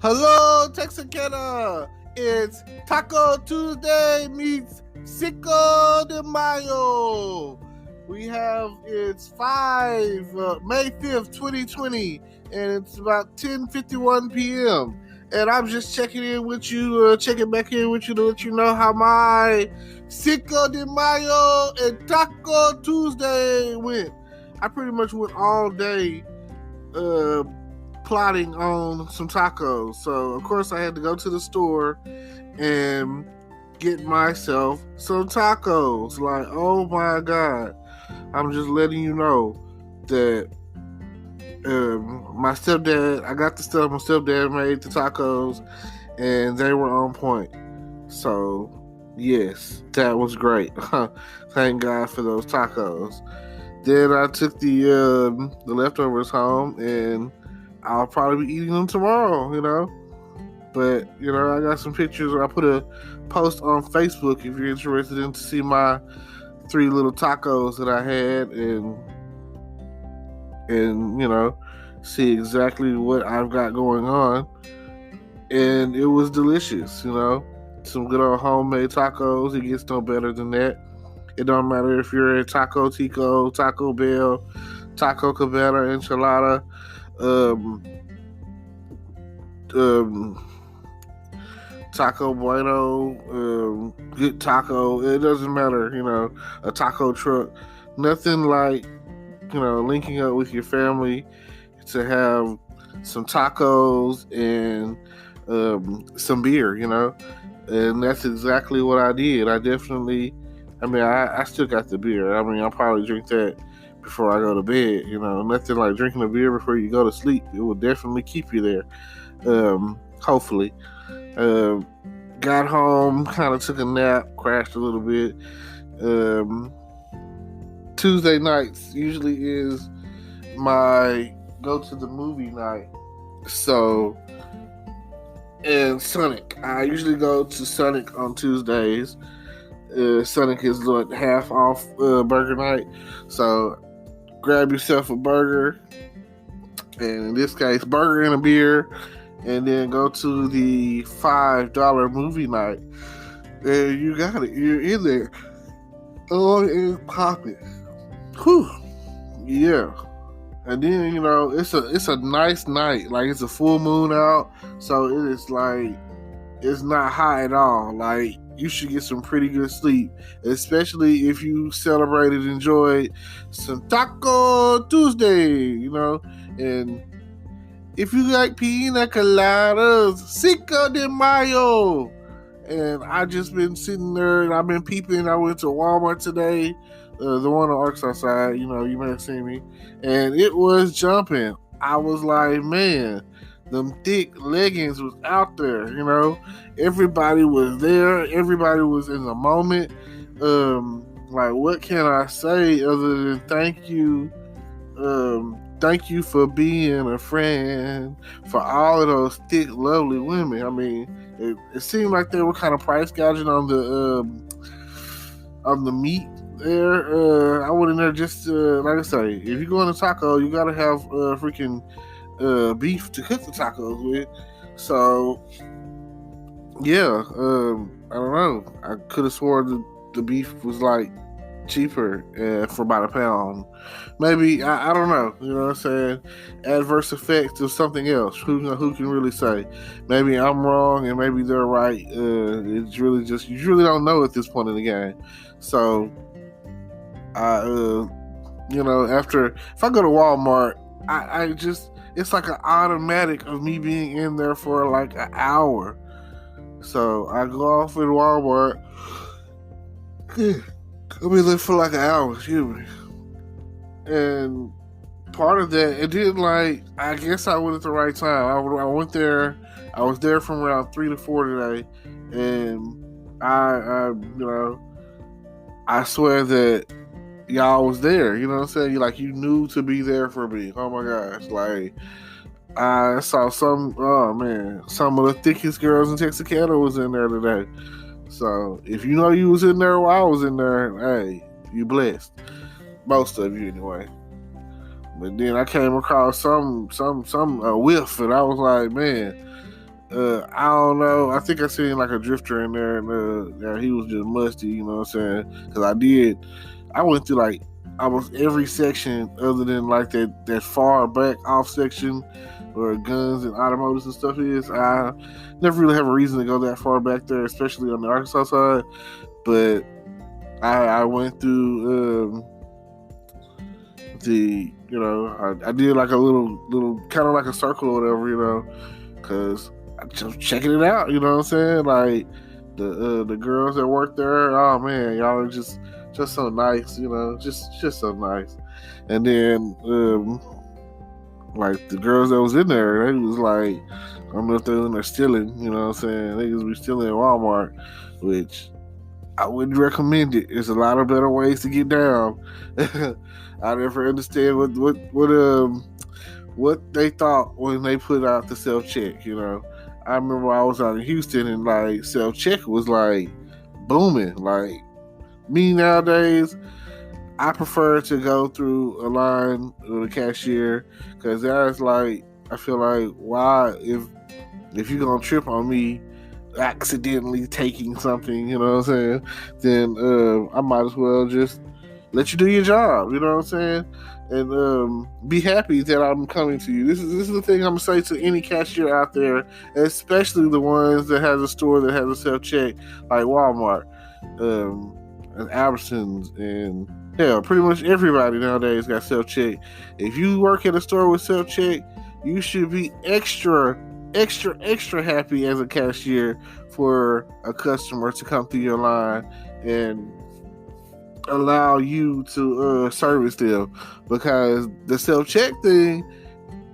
Hello, Texarkana. It's Taco Tuesday meets Cinco de Mayo. It's May 5th, 2020, and it's about 10:51 p.m. And I'm just checking back in with you to let you know how my Cinco de Mayo and Taco Tuesday went. I pretty much went all day plotting on some tacos. So, of course, I had to go to the store and get myself some tacos. Like, oh my God. I'm just letting you know that my stepdad, I got the stuff my stepdad made, the tacos, and they were on point. So, yes, that was great. Thank God for those tacos. Then I took the leftovers home, and I'll probably be eating them tomorrow, But, I got some pictures. I put a post on Facebook if you're interested in to see my 3 little tacos that I had and see exactly what I've got going on. And it was delicious, Some good old homemade tacos. It gets no better than that. It don't matter if you're at Taco Tico, Taco Bell, Taco Cabana, Enchilada, Taco Bueno, good taco. It doesn't matter, a taco truck. Nothing like, linking up with your family to have some tacos and some beer, And that's exactly what I did. I still got the beer. I'll probably drink that before I go to bed. Nothing like drinking a beer before you go to sleep. It will definitely keep you there. Hopefully. Got home, kind of took a nap, crashed a little bit. Tuesday nights usually is my go to the movie night. So, and Sonic. I usually go to Sonic on Tuesdays. Sonic is half off burger night. So, grab yourself a burger. And in this case, burger and a beer. And then go to the $5 movie night. And you got it. You're in there. Oh, and popping. Whew. Yeah. And then, it's a nice night. Like, it's a full moon out. So it is like, it's not high at all. Like, you should get some pretty good sleep. Especially if you celebrated and enjoyed some Taco Tuesday, And if you like pina coladas, Cinco de Mayo. And I just been sitting there and I've been peeping. I went to Walmart today, the one on Arkansas side, you may have seen me. And it was jumping. I was like, man, them thick leggings was out there, Everybody was there. Everybody was in the moment. Like, what can I say other than thank you? Thank you for being a friend for all of those thick, lovely women. It seemed like they were kind of price gouging on the meat there. I went in there just like I say, if you go in a taco, you gotta have freaking beef to cook the tacos with. So yeah, I don't know. I could have sworn the beef was like cheaper for about a pound. Maybe I don't know. You know what I'm saying? Adverse effects of something else. Who can really say? Maybe I'm wrong and maybe they're right. It's really just you really don't know at this point in the game. So after if I go to Walmart, I just it's like an automatic of me being in there for like an hour. So I go off at Walmart. I'll be there for like an hour, excuse me. And part of that, it didn't I guess I went at the right time. I went there, I was there from around 3 to 4 today. And I swear that y'all was there, you know what I'm saying? You knew to be there for me. Oh my gosh. I saw some of the thickest girls in Texarkana was in there today. So, if you know you was in there while I was in there, hey, you blessed. Most of you, anyway. But then I came across some whiff, and I was like, man, I don't know. I think I seen like a drifter in there, and he was just musty. You know what I'm saying? Because I went through like almost every section other than like that far back off section where guns and automotives and stuff is. I never really have a reason to go that far back there, especially on the Arkansas side. But I went through I did like a little kind of like a circle or whatever, because I'm just checking it out. You know what I'm saying? Like the girls that work there, oh man, y'all are just so nice. Just so nice. And then like the girls that was in there, they was like, I don't know if they was in there stealing. You know what I'm saying? They just be stealing at Walmart, which I wouldn't recommend it. There's a lot of better ways to get down. I never understand what they thought when they put out the self-check. I remember I was out in Houston and like self-check was like booming. Like me nowadays, I prefer to go through a line with a cashier, because that's like, I feel like, why, if you're gonna trip on me accidentally taking something, you know what I'm saying, then I might as well just let you do your job, you know what I'm saying, and be happy that I'm coming to you. This is the thing I'm gonna say to any cashier out there, especially the ones that has a store that has a self-check, like Walmart, and Albertsons, and hell, pretty much everybody nowadays got self-check. If you work at a store with self-check, you should be extra happy as a cashier for a customer to come through your line and allow you to service them, because the self-check thing,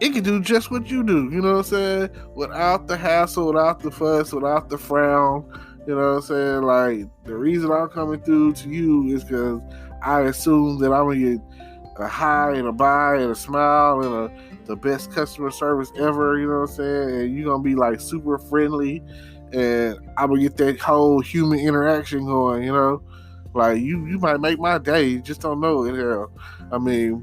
it can do just what you do, you know what I'm saying, without the hassle, without the fuss, without the frown, you know what I'm saying. Like, the reason I'm coming through to you is because I assume that I'm gonna get a hi and a bye and a smile and the best customer service ever, you know what I'm saying, and you're gonna be like super friendly, and I'm gonna get that whole human interaction going, like you might make my day, you just don't know it. Hell, I mean,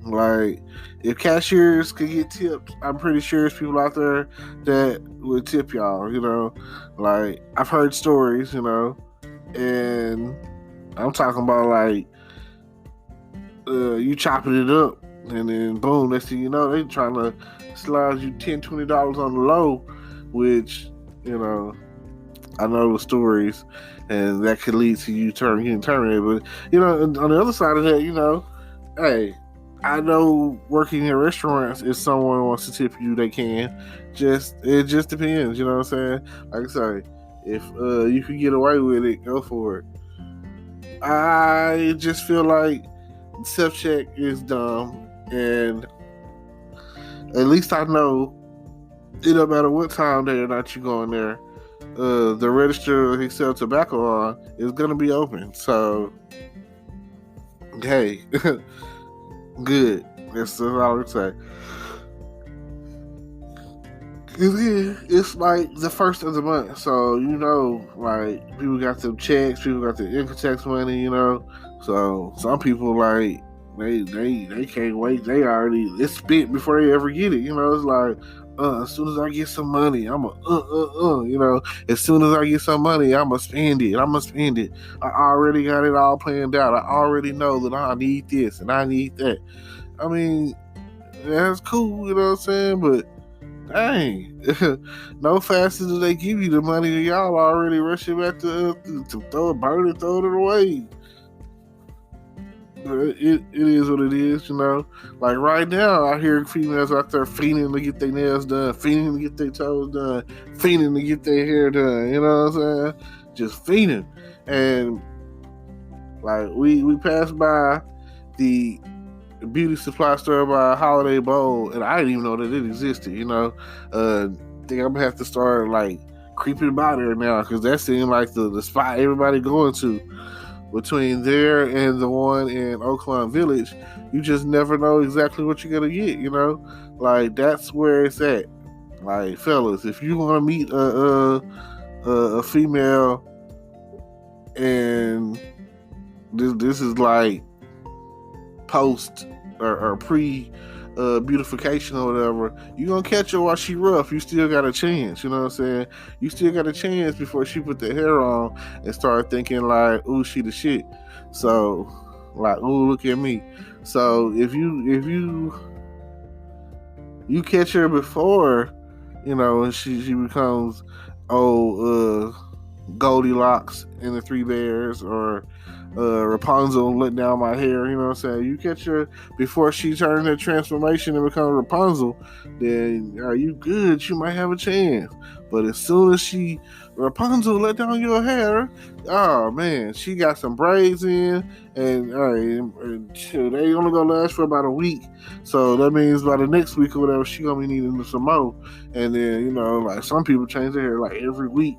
like, if cashiers could get tipped, I'm pretty sure there's people out there that would tip y'all, like, I've heard stories, and I'm talking about like you chopping it up, and then boom, next thing you know, they trying to slide you $10, $20 on the low, which, I know the stories, and that could lead to you getting terminated. But, on the other side of that, hey, I know working in restaurants, if someone wants to tip you, they can. It just depends, you know what I'm saying? Like I say, if you can get away with it, go for it. I just feel like self-check is dumb, and at least I know it don't matter what time day or night you go in there, the register he sells tobacco on is gonna be open. So, hey, good. That's all I would say. It's like the first of the month, so like, people got them checks, people got the income tax money, So some people, like, they can't wait. It's spent before they ever get it. It's like, as soon as I get some money, as soon as I get some money, I'ma spend it. I already got it all planned out. I already know that I need this and I need that. I mean, that's cool, you know what I'm saying? But dang, no faster do they give you the money than y'all already rushing back to throw it, burn it, throw it away. It is what it is, Like right now, I hear females out there fiending to get their nails done, fiending to get their toes done, fiending to get their hair done. You know what I'm saying? Just fiending. And like we passed by the beauty supply store by Holiday Bowl, and I didn't even know that it existed. I think I'm gonna have to start like creeping by there now, because that seemed like the spot everybody going to. Between there and the one in Oakland Village, you just never know exactly what you're gonna get. Like, that's where it's at. Like, fellas, if you want to meet a female, and this is like post or pre beautification or whatever, you gonna catch her while she rough. You still got a chance, you know what I'm saying? You still got a chance before she put the hair on and start thinking like, ooh, she the shit. So, like, ooh, look at me. So if you catch her before, you know, she becomes Goldilocks and the Three Bears, or Rapunzel let down my hair, you know what I'm saying? You catch her before she turns her transformation and becomes Rapunzel, then are you good? You might have a chance. But as soon as Rapunzel let down your hair, oh man, she got some braids in, and they only gonna last for about a week. So that means by the next week or whatever, she gonna be needing some more. And then, you know, like some people change their hair like every week,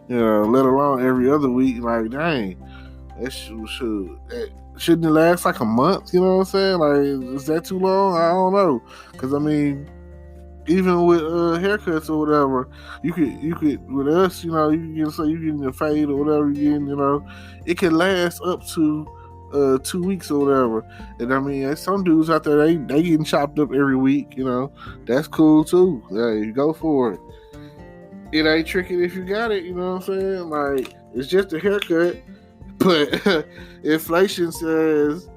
you know, let alone every other week. Like, dang, that shouldn't it last like a month? You know what I'm saying? Like, is that too long? I don't know. Because I mean, even with haircuts or whatever, you could with us, you know, you getting a fade or whatever you getting, you know, it can last up to 2 weeks or whatever. And I mean, some dudes out there, they getting chopped up every week, you know. That's cool too. Hey, go for it. It ain't tricky if you got it, you know what I'm saying? Like, it's just a haircut. But inflation says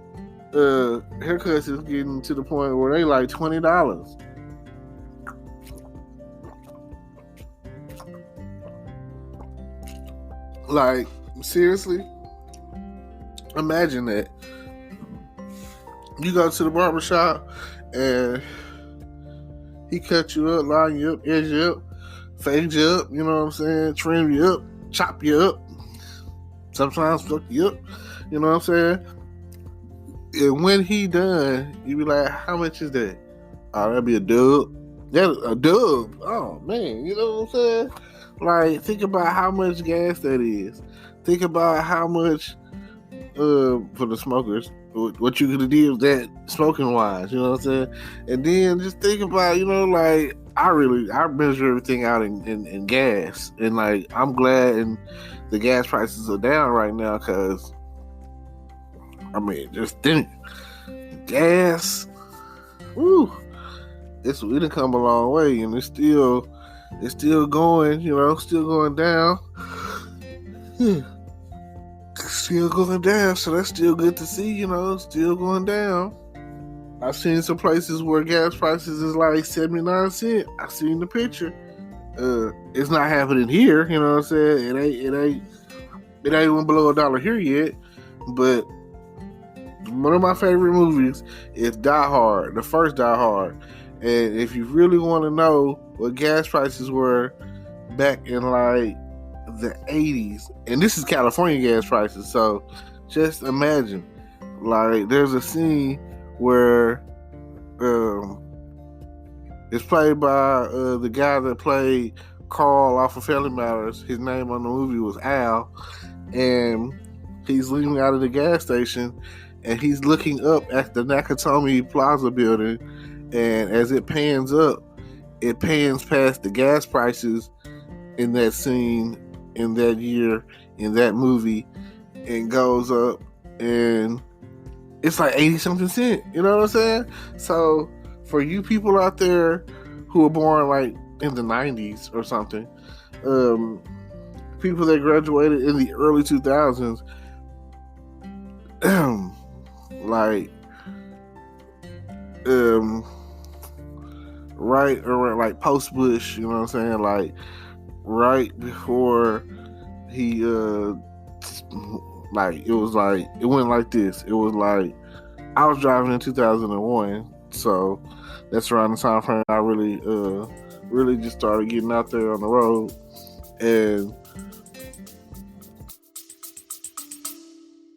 haircuts is getting to the point where they like $20. Like, seriously? Imagine that. You go to the barbershop and he cut you up, line you up, edge you up, fade you up, you know what I'm saying? Trim you up, chop you up, sometimes fuck you up, you know what I'm saying? And when he done, you be like, how much is that? Oh, that'd be a dub. That's a dub. Oh, man, you know what I'm saying? Like, think about how much gas that is. Think about how much, for the smokers, what you could have did with that smoking wise, you know what I'm saying? And then just think about, you know, like, I measure everything out in gas. And, like, I'm glad the gas prices are down right now, because, I mean, just think, gas, woo, it done come a long way, and it's still going, you know, still going down. Still going down, so that's still good to see, you know, still going down. I've seen some places where gas prices is like 79 cents. I've seen the picture. It's not happening here, you know what I'm saying? It ain't even below $1 here yet. But one of my favorite movies is Die Hard, the first Die Hard. And if you really want to know what gas prices were back in like the 80s, and this is California gas prices, so just imagine, like, there's a scene where it's played by the guy that played Carl off of Family Matters. His name on the movie was Al, and he's leaving out of the gas station, and he's looking up at the Nakatomi Plaza building, and as it pans up, it pans past the gas prices in that scene, in that year, in that movie, and goes up, and it's like 80 something cents, you know what I'm saying? So for you people out there who were born like in the 90s or something, people that graduated in the early 2000s, like right around like post Bush, you know what I'm saying? Like right before he like it was like it went like this. It was like I was driving in 2001, so that's around the time frame I really just started getting out there on the road. And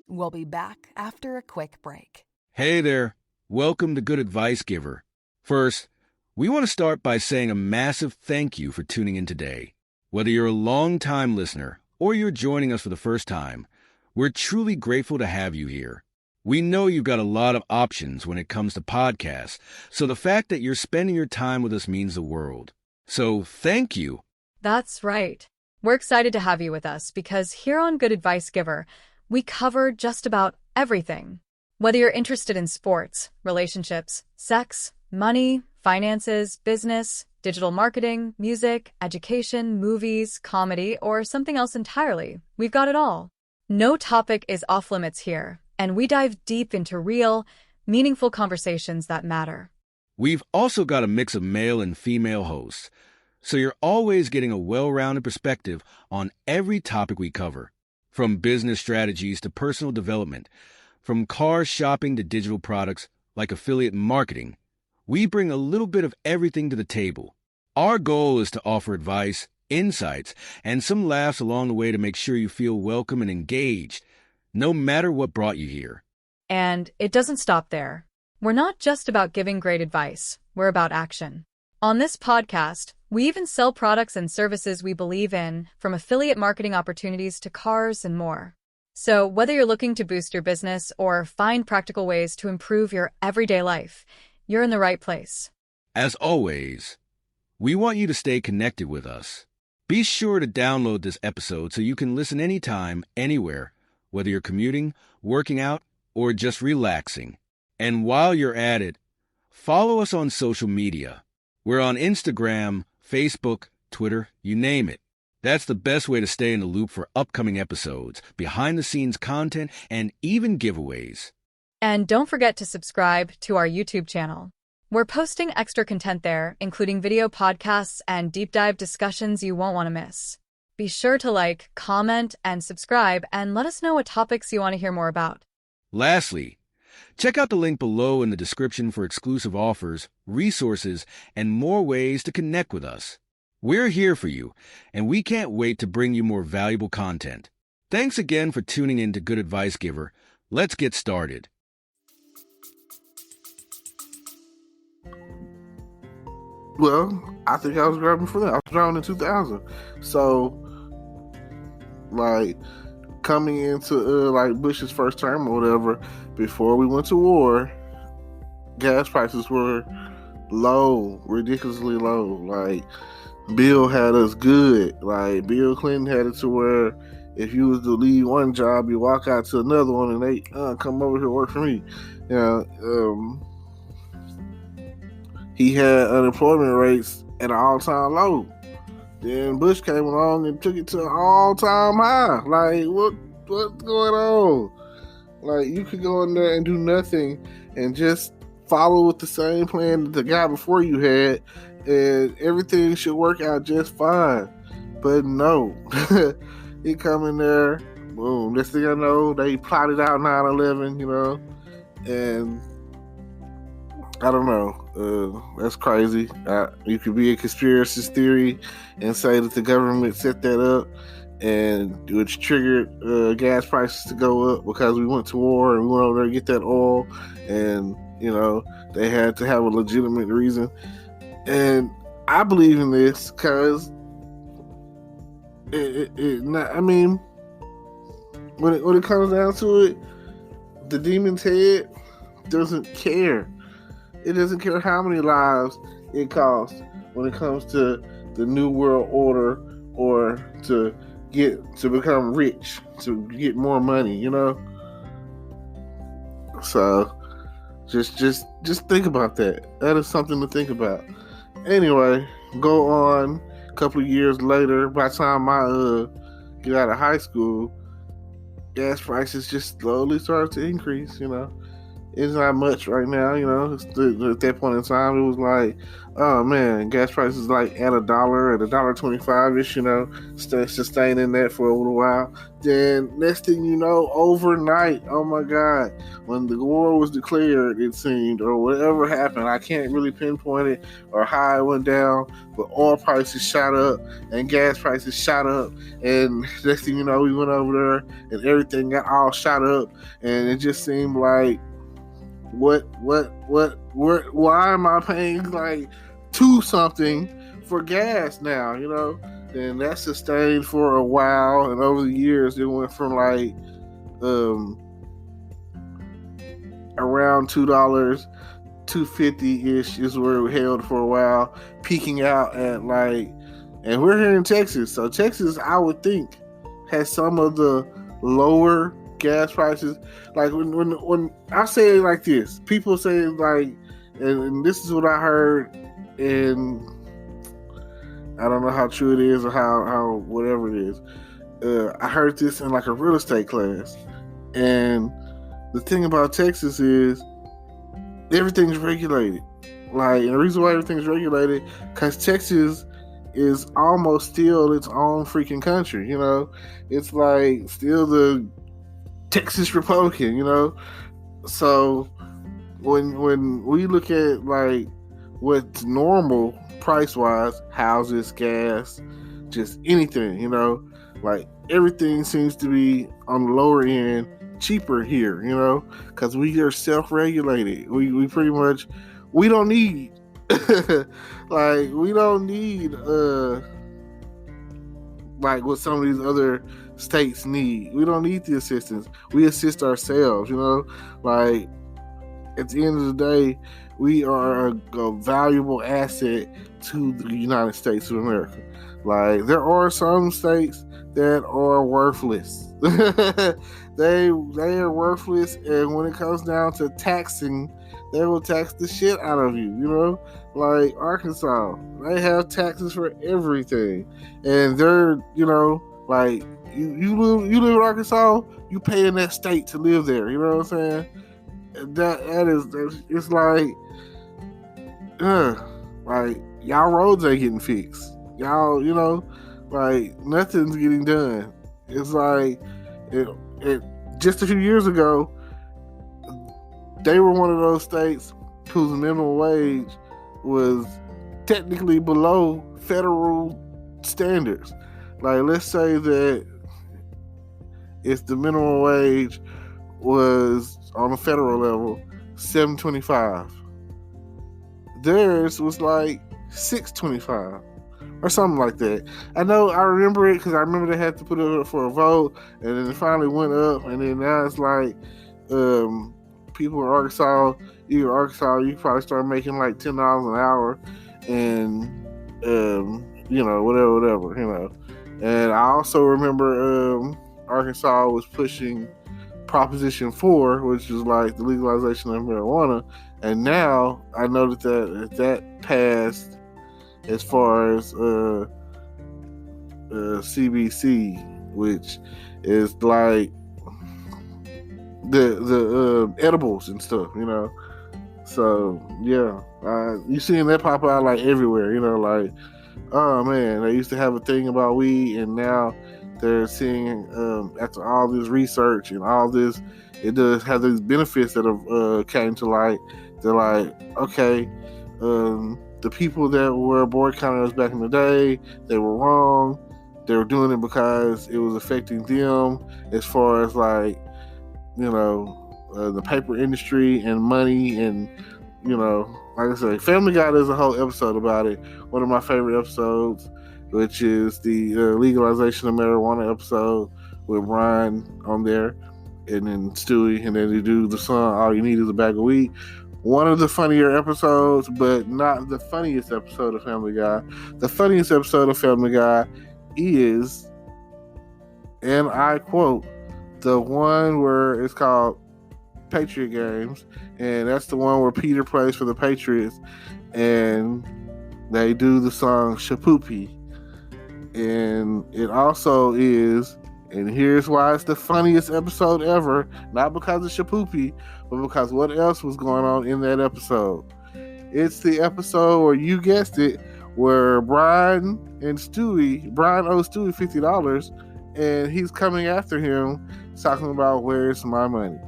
we'll be back after a quick break. Hey there. Welcome to Good Advice Giver. First, we want to start by saying a massive thank you for tuning in today. Whether you're a long-time listener or you're joining us for the first time, we're truly grateful to have you here. We know you've got a lot of options when it comes to podcasts, so the fact that you're spending your time with us means the world. So thank you. That's right. We're excited to have you with us because here on Good Advice Giver, we cover just about everything. Whether you're interested in sports, relationships, sex, Money, finances, business, digital marketing, music, education, movies, comedy, or something else entirely. We've got it all. No topic is off limits here, and we dive deep into real, meaningful conversations that matter. We've also got a mix of male and female hosts, so you're always getting a well-rounded perspective on every topic we cover, from business strategies to personal development, from car shopping to digital products like affiliate marketing. We bring a little bit of everything to the table. Our goal is to offer advice, insights, and some laughs along the way to make sure you feel welcome and engaged, no matter what brought you here. And it doesn't stop there. We're not just about giving great advice, we're about action. On this podcast, we even sell products and services we believe in, from affiliate marketing opportunities to cars and more. So whether you're looking to boost your business or find practical ways to improve your everyday life, you're in the right place. As always, we want you to stay connected with us. Be sure to download this episode so you can listen anytime, anywhere, whether you're commuting, working out, or just relaxing. And while you're at it, follow us on social media. We're on Instagram, Facebook, Twitter, you name it. That's the best way to stay in the loop for upcoming episodes, behind-the-scenes content, and even giveaways. And don't forget to subscribe to our YouTube channel. We're posting extra content there, including video podcasts and deep dive discussions you won't want to miss. Be sure to like, comment, and subscribe, and let us know what topics you want to hear more about. Lastly, check out the link below in the description for exclusive offers, resources, and more ways to connect with us. We're here for you, and we can't wait to bring you more valuable content. Thanks again for tuning in to Good Advice Giver. Let's get started. Well, I think I was driving for that. I was driving in 2000. So, like, coming into like Bush's first term or whatever, before we went to war, gas prices were low, ridiculously low. Like, Bill had us good. Like, Bill Clinton had it to where if you was to leave one job, you walk out to another one and they come over here work for me. You know, he had unemployment rates at an all-time low. Then Bush came along and took it to an all-time high. Like, what's going on? Like, you could go in there and do nothing and just follow with the same plan that the guy before you had, and everything should work out just fine. But no. He come in there, boom, next thing I know, they plotted out 9/11, you know, and I don't know. That's crazy. You could be a conspiracy theory and say that the government set that up and which triggered gas prices to go up because we went to war and we went over there to get that oil, and you know they had to have a legitimate reason. And I believe in this because I mean, when it comes down to it, the demon's head doesn't care. It doesn't care how many lives it costs when it comes to the New World Order or to become rich, to get more money, you know? So just think about that. That is something to think about. Anyway, go on a couple of years later, by the time I get out of high school, gas prices just slowly started to increase, you know? It's not much right now, you know. At that point in time, it was like, oh man, gas prices like at $1, at $1.25-ish, you know, sustaining that for a little while. Then next thing you know, overnight, oh my God, when the war was declared, it seemed, or whatever happened, I can't really pinpoint it or how it went down, but oil prices shot up and gas prices shot up, and next thing you know, we went over there and everything got all shot up, and it just seemed like, why am I paying like $2 something for gas now, you know? And that sustained for a while, and over the years it went from like around $2, $2.50-ish is where it held for a while, peaking out at like, and we're here in Texas, so Texas, I would think, has some of the lower gas prices. Like when I say it like this, people say like and this is what I heard, and I don't know how true it is or how whatever it is. I heard this in like a real estate class, and the thing about Texas is everything's regulated. Like, and the reason why everything's regulated, because Texas is almost still its own freaking country. You know, it's like still the Texas Republican. You know, so when we look at like what's normal price wise, houses, gas, just anything, you know, like everything seems to be on the lower end, cheaper here, you know, because we are self-regulated. We pretty much, we don't need like we don't need like what some of these other states need. We don't need the assistance. We assist ourselves, you know, like at the end of the day, we are a valuable asset to the United States of America. Like, there are some states that are worthless. they are worthless, and when it comes down to taxing, they will tax the shit out of you, you know? Like Arkansas, they have taxes for everything. And they're, you know, like, you live in Arkansas, you pay in that state to live there, you know what I'm saying? It's like y'all roads ain't getting fixed. Y'all, you know, like nothing's getting done. It's like it just a few years ago, they were one of those states whose minimum wage was technically below federal standards. Like, let's say that if the minimum wage was on a federal level $7.25, theirs was like $6.25 or something like that. I remember it because I remember they had to put it up for a vote, and then it finally went up, and then now it's like people in Arkansas, you probably start making like $10 an hour, and you know, whatever, you know. And I also remember Arkansas was pushing Proposition 4, which is like the legalization of marijuana, and now I know that passed as far as CBC, which is like the edibles and stuff, you know. So yeah, you seeing that pop out like everywhere, you know, like, oh man, they used to have a thing about weed, and now they're seeing after all this research and all this, it does have these benefits that have came to light. They're like, okay, the people that were boycotting us back in the day, they were wrong. They were doing it because it was affecting them as far as like, you know, the paper industry and money, and, you know, like I said, Family Guy does a whole episode about it. One of my favorite episodes, which is the legalization of marijuana episode with Brian on there, and then Stewie, and then they do the song "All You Need Is a Bag of Weed." One of the funnier episodes, but not the funniest episode of Family Guy. The funniest episode of Family Guy is, and I quote, the one where it's called Patriot Games, and that's the one where Peter plays for the Patriots, and they do the song Shapoopy. And it also is, and here's why it's the funniest episode ever, not because of Shapoopy, but because what else was going on in that episode. It's the episode where, you guessed it, where Brian owes Stewie $50, and he's coming after him, talking about where's my money.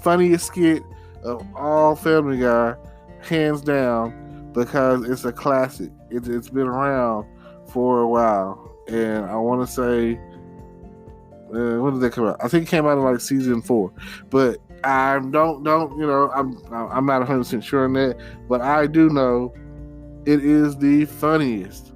Funniest skit of all Family Guy, hands down, because it's a classic. It's been around for a while, and I want to say, when did that come out? I think it came out in like season 4, but I don't you know, I'm not 100% sure on that, but I do know it is the funniest,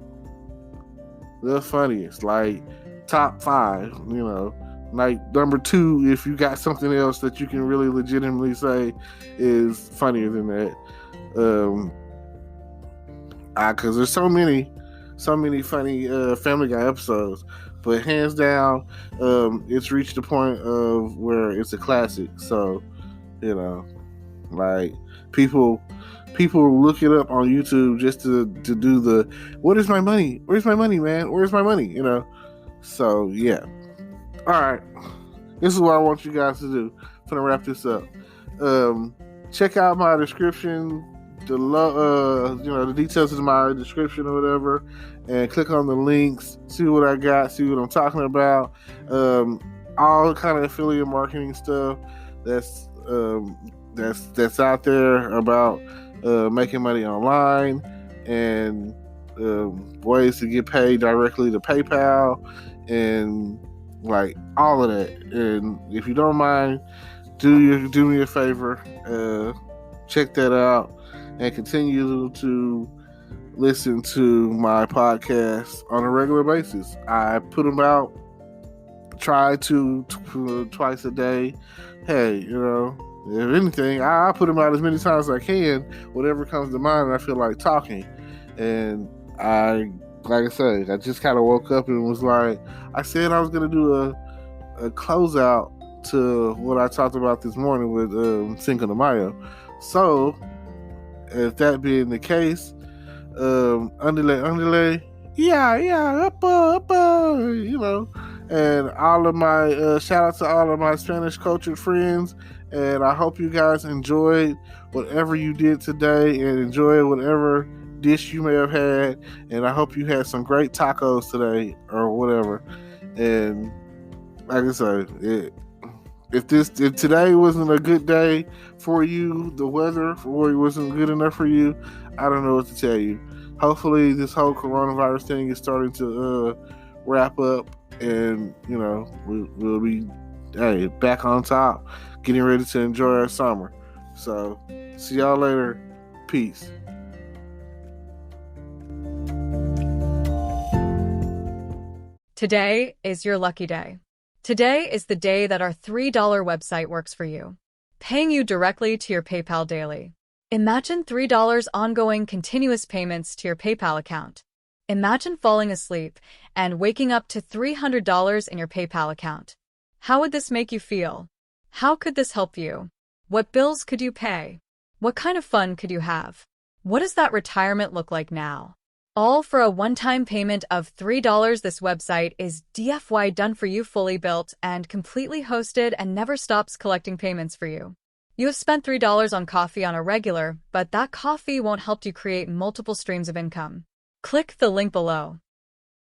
like top 5, you know, like number 2 if you got something else that you can really legitimately say is funnier than that, because there's so many funny Family Guy episodes, but hands down, it's reached the point of where it's a classic. So, you know, Like people look it up on YouTube just to do the what is my money? Where's my money, man? Where's my money? You know. So yeah. All right. This is what I want you guys to do. I'm gonna wrap this up. Check out my description, the details of my description or whatever, and click on the links. See what I got. See what I'm talking about. All kind of affiliate marketing stuff that's out there about making money online and ways to get paid directly to PayPal and like all of that. And if you don't mind, do me a favor, check that out and continue to listen to my podcast on a regular basis. I put them out, try to twice a day. Hey, you know, if anything, I put them out as many times as I can, whatever comes to mind and I feel like talking. And like I said, I just kind of woke up and was like, I said I was going to do a closeout to what I talked about this morning with Cinco de Mayo. So, if that being the case, underlay, yeah, up, you know, and all of my shout out to all of my Spanish cultured friends, and I hope you guys enjoyed whatever you did today and enjoyed whatever dish you may have had, and I hope you had some great tacos today or whatever. And like I said, if today wasn't a good day for you, the weather wasn't good enough for you, I don't know what to tell you. Hopefully this whole coronavirus thing is starting to wrap up, and you know we'll be back on top, getting ready to enjoy our summer. So see y'all later. Peace. Today is your lucky day. Today is the day that our $3 website works for you, paying you directly to your PayPal daily. Imagine $3 ongoing continuous payments to your PayPal account. Imagine falling asleep and waking up to $300 in your PayPal account. How would this make you feel? How could this help you? What bills could you pay? What kind of fun could you have? What does that retirement look like now? All for a one-time payment of $3. This website is DFY done for you, fully built and completely hosted, and never stops collecting payments for you. You have spent $3 on coffee on a regular, but that coffee won't help you create multiple streams of income. Click the link below.